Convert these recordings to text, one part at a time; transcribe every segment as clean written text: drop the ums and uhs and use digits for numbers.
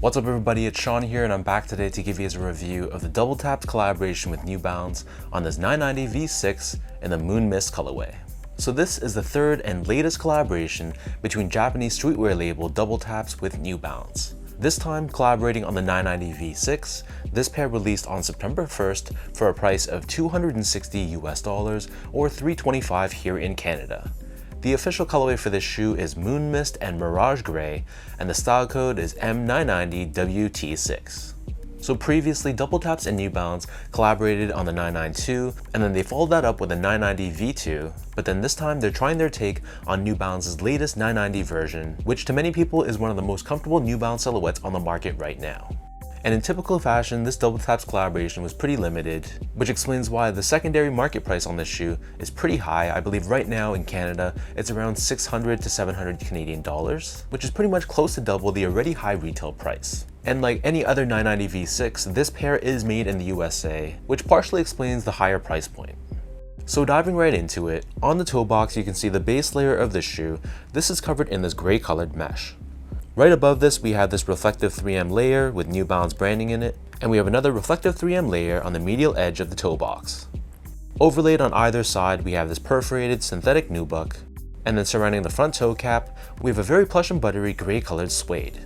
What's up everybody, it's Sean here and I'm back today to give you guys a review of the WTAPS collaboration with New Balance on this 990 V6 in the Moon Mist colorway. So this is the third and latest collaboration between Japanese streetwear label WTAPS with New Balance. This time collaborating on the 990 V6, this pair released on September 1st for a price of $260 US or $325 here in Canada. The official colorway for this shoe is Moon Mist and Mirage Gray, and the style code is M990WT6. So previously, WTAPS and New Balance collaborated on the 992, and then they followed that up with a 990 V2, but then this time they're trying their take on New Balance's latest 990 version, which to many people is one of the most comfortable New Balance silhouettes on the market right now. And in typical fashion, this WTAPS collaboration was pretty limited, which explains why the secondary market price on this shoe is pretty high. I believe right now in Canada, it's around 600 to 700 Canadian dollars, which is pretty much close to double the already high retail price. And like any other 990 V6, this pair is made in the USA, which partially explains the higher price point. So diving right into it, on the toe box you can see the base layer of this shoe. This is covered in this gray colored mesh. Right above this, we have this reflective 3M layer with New Balance branding in it, and we have another reflective 3M layer on the medial edge of the toe box. Overlaid on either side, we have this perforated synthetic nubuck, and then surrounding the front toe cap, we have a very plush and buttery gray colored suede.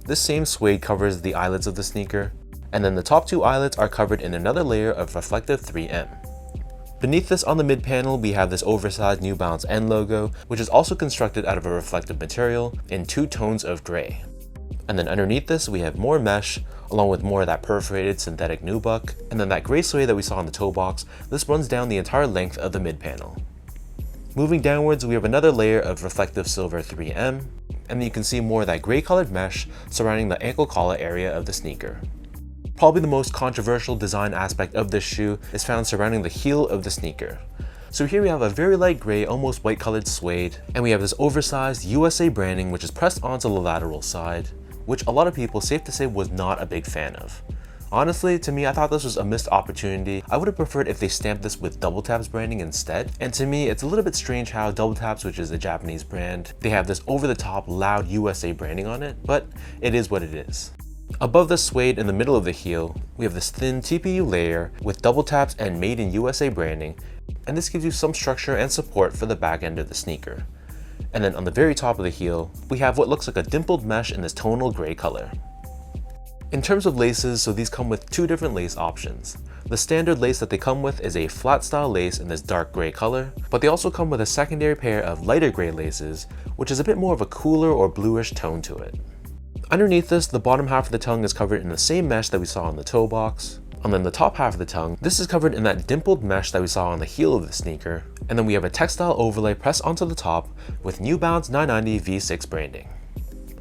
This same suede covers the eyelets of the sneaker, and then the top two eyelets are covered in another layer of reflective 3M. Beneath this on the mid panel, we have this oversized New Balance N logo, which is also constructed out of a reflective material in two tones of gray. And then underneath this, we have more mesh, along with more of that perforated synthetic nubuck, and then that gray suede that we saw on the toe box. This runs down the entire length of the mid panel. Moving downwards, we have another layer of reflective silver 3M, and then you can see more of that gray colored mesh surrounding the ankle collar area of the sneaker. Probably the most controversial design aspect of this shoe is found surrounding the heel of the sneaker. So here we have a very light gray, almost white colored suede, and we have this oversized USA branding which is pressed onto the lateral side, which a lot of people, safe to say, was not a big fan of. Honestly, to me, I thought this was a missed opportunity. I would have preferred if they stamped this with WTAPS branding instead. And to me, it's a little bit strange how WTAPS, which is a Japanese brand, they have this over-the-top loud USA branding on it, but it is what it is. Above the suede in the middle of the heel, we have this thin TPU layer with WTAPS and Made in USA branding, and this gives you some structure and support for the back end of the sneaker. And then on the very top of the heel, we have what looks like a dimpled mesh in this tonal gray color. In terms of laces, so these come with two different lace options. The standard lace that they come with is a flat style lace in this dark gray color, but they also come with a secondary pair of lighter gray laces, which is a bit more of a cooler or bluish tone to it. Underneath this, the bottom half of the tongue is covered in the same mesh that we saw on the toe box. And then the top half of the tongue, this is covered in that dimpled mesh that we saw on the heel of the sneaker. And then we have a textile overlay pressed onto the top with New Balance 990 V6 branding.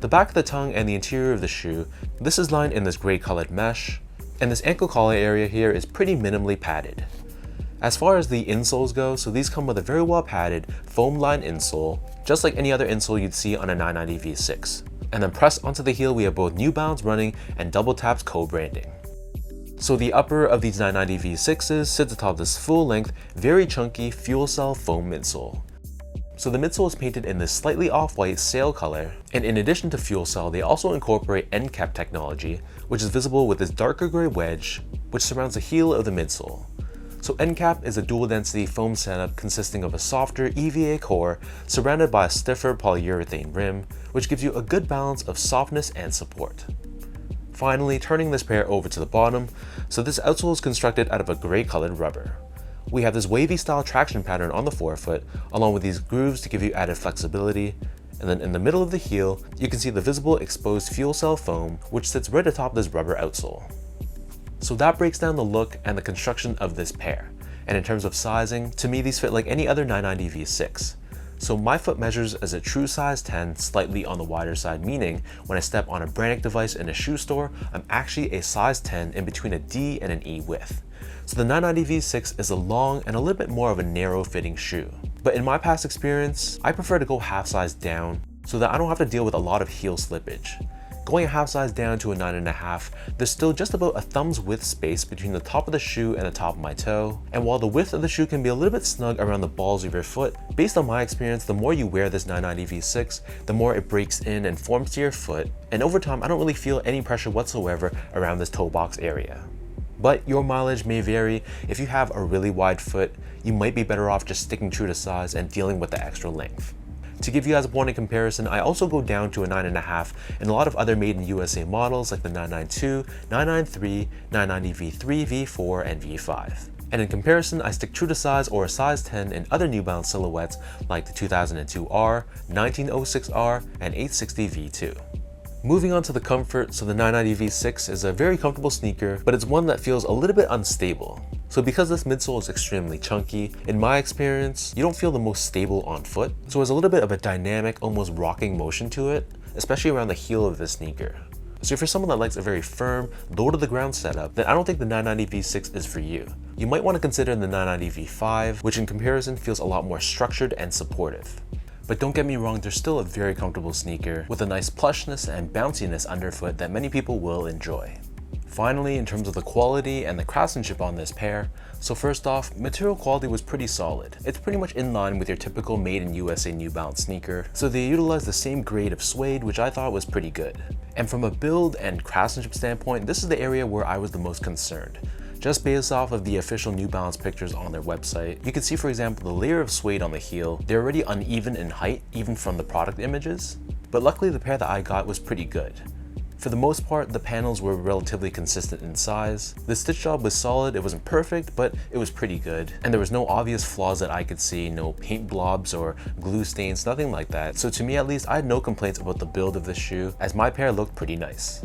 The back of the tongue and the interior of the shoe, this is lined in this gray colored mesh. And this ankle collar area here is pretty minimally padded. As far as the insoles go, so these come with a very well padded foam lined insole, just like any other insole you'd see on a 990 V6. And then pressed onto the heel, we have both New Balance running and WTAPS co-branding. So the upper of these 990 V6s sits atop this full-length, very chunky fuel cell foam midsole. So the midsole is painted in this slightly off-white sail color, and in addition to fuel cell, they also incorporate end cap technology, which is visible with this darker gray wedge, which surrounds the heel of the midsole. So end cap is a dual density foam setup consisting of a softer EVA core surrounded by a stiffer polyurethane rim, which gives you a good balance of softness and support. Finally, turning this pair over to the bottom, so this outsole is constructed out of a gray colored rubber. We have this wavy style traction pattern on the forefoot, along with these grooves to give you added flexibility. And then in the middle of the heel, you can see the visible exposed fuel cell foam, which sits right atop this rubber outsole. So that breaks down the look and the construction of this pair. And in terms of sizing, to me these fit like any other 990 V6. So my foot measures as a true size 10, slightly on the wider side, meaning when I step on a Brannick device in a shoe store, I'm actually a size 10 in between a D and an E width. So the 990 V6 is a long and a little bit more of a narrow fitting shoe. But in my past experience, I prefer to go half size down so that I don't have to deal with a lot of heel slippage. Going a half size down to a 9.5, there's still just about a thumb's width space between the top of the shoe and the top of my toe. And while the width of the shoe can be a little bit snug around the balls of your foot, based on my experience, the more you wear this 990 V6, the more it breaks in and forms to your foot. And over time, I don't really feel any pressure whatsoever around this toe box area. But your mileage may vary. If you have a really wide foot, you might be better off just sticking true to size and dealing with the extra length. To give you guys a point of comparison, I also go down to a 9.5 in a lot of other made in USA models like the 992, 993, 990 V3, V4, and V5. And in comparison, I stick true to size or a size 10 in other New Balance silhouettes like the 2002R, 1906R, and 860 V2. Moving on to the comfort, so the 990 V6 is a very comfortable sneaker, but it's one that feels a little bit unstable. So because this midsole is extremely chunky, in my experience, you don't feel the most stable on foot. So there's a little bit of a dynamic, almost rocking motion to it, especially around the heel of the sneaker. So if you're someone that likes a very firm, low to the ground setup, then I don't think the 990 V6 is for you. You might want to consider the 990 V5, which in comparison feels a lot more structured and supportive. But don't get me wrong, they're still a very comfortable sneaker with a nice plushness and bounciness underfoot that many people will enjoy. Finally, in terms of the quality and the craftsmanship on this pair, so first off, material quality was pretty solid. It's pretty much in line with your typical made in USA New Balance sneaker, so they utilized the same grade of suede, which I thought was pretty good. And from a build and craftsmanship standpoint, this is the area where I was the most concerned. Just based off of the official New Balance pictures on their website, you can see, for example, the layer of suede on the heel. They're already uneven in height, even from the product images, but luckily the pair that I got was pretty good. For the most part, the panels were relatively consistent in size. The stitch job was solid, it wasn't perfect, but it was pretty good. And there was no obvious flaws that I could see, no paint blobs or glue stains, nothing like that. So to me at least, I had no complaints about the build of this shoe, as my pair looked pretty nice.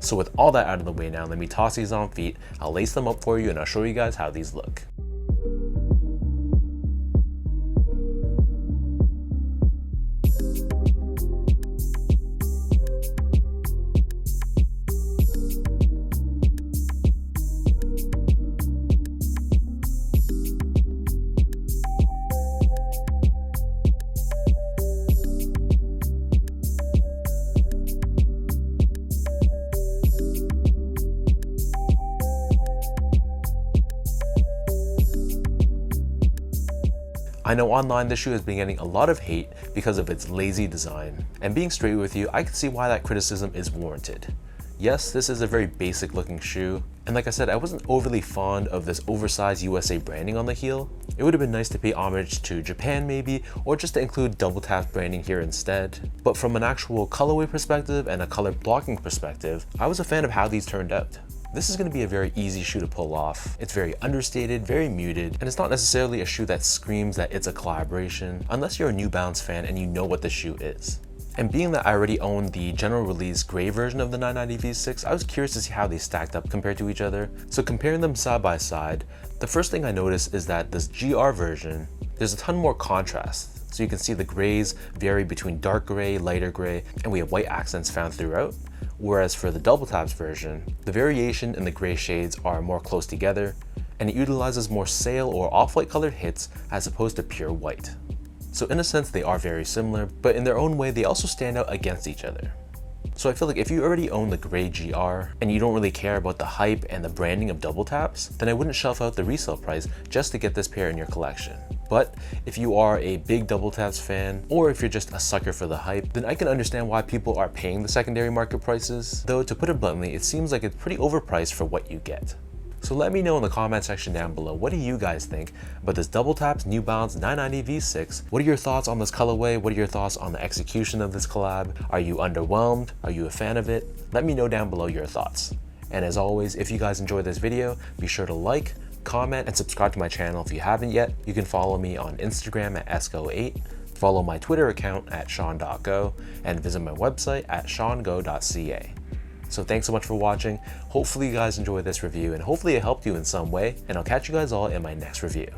So with all that out of the way now, let me toss these on feet, I'll lace them up for you, and I'll show you guys how these look. I know online this shoe has been getting a lot of hate because of its lazy design, and being straight with you, I can see why that criticism is warranted. Yes, this is a very basic looking shoe, and like I said, I wasn't overly fond of this oversized USA branding on the heel. It would have been nice to pay homage to Japan maybe, or just to include WTAPS branding here instead. But from an actual colorway perspective and a color blocking perspective, I was a fan of how these turned out. This is going to be a very easy shoe to pull off. It's very understated, very muted, and it's not necessarily a shoe that screams that it's a collaboration, unless you're a New Balance fan and you know what the shoe is. And being that I already owned the general release gray version of the 990 V6, I was curious to see how they stacked up compared to each other. So comparing them side by side, the first thing I noticed is that this GR version, there's a ton more contrast. So you can see the grays vary between dark gray, lighter gray, and we have white accents found throughout. Whereas for the WTAPS version, the variation in the gray shades are more close together, and it utilizes more sail or off-white colored hits as opposed to pure white. So in a sense, they are very similar, but in their own way, they also stand out against each other. So I feel like if you already own the gray GR and you don't really care about the hype and the branding of WTAPS, then I wouldn't shelf out the resale price just to get this pair in your collection. But if you are a big WTAPS fan, or if you're just a sucker for the hype, then I can understand why people are paying the secondary market prices, though to put it bluntly, it seems like it's pretty overpriced for what you get. So let me know in the comment section down below, what do you guys think about this WTAPS New Balance 990 V6? What are your thoughts on this colorway? What are your thoughts on the execution of this collab? Are you underwhelmed? Are you a fan of it? Let me know down below your thoughts. And as always, if you guys enjoyed this video, be sure to like, comment, and subscribe to my channel if you haven't yet. You can follow me on Instagram at esco8, follow my Twitter account at sean.go, and visit my website at seango.ca. So thanks so much for watching. Hopefully you guys enjoyed this review, and hopefully it helped you in some way, and I'll catch you guys all in my next review.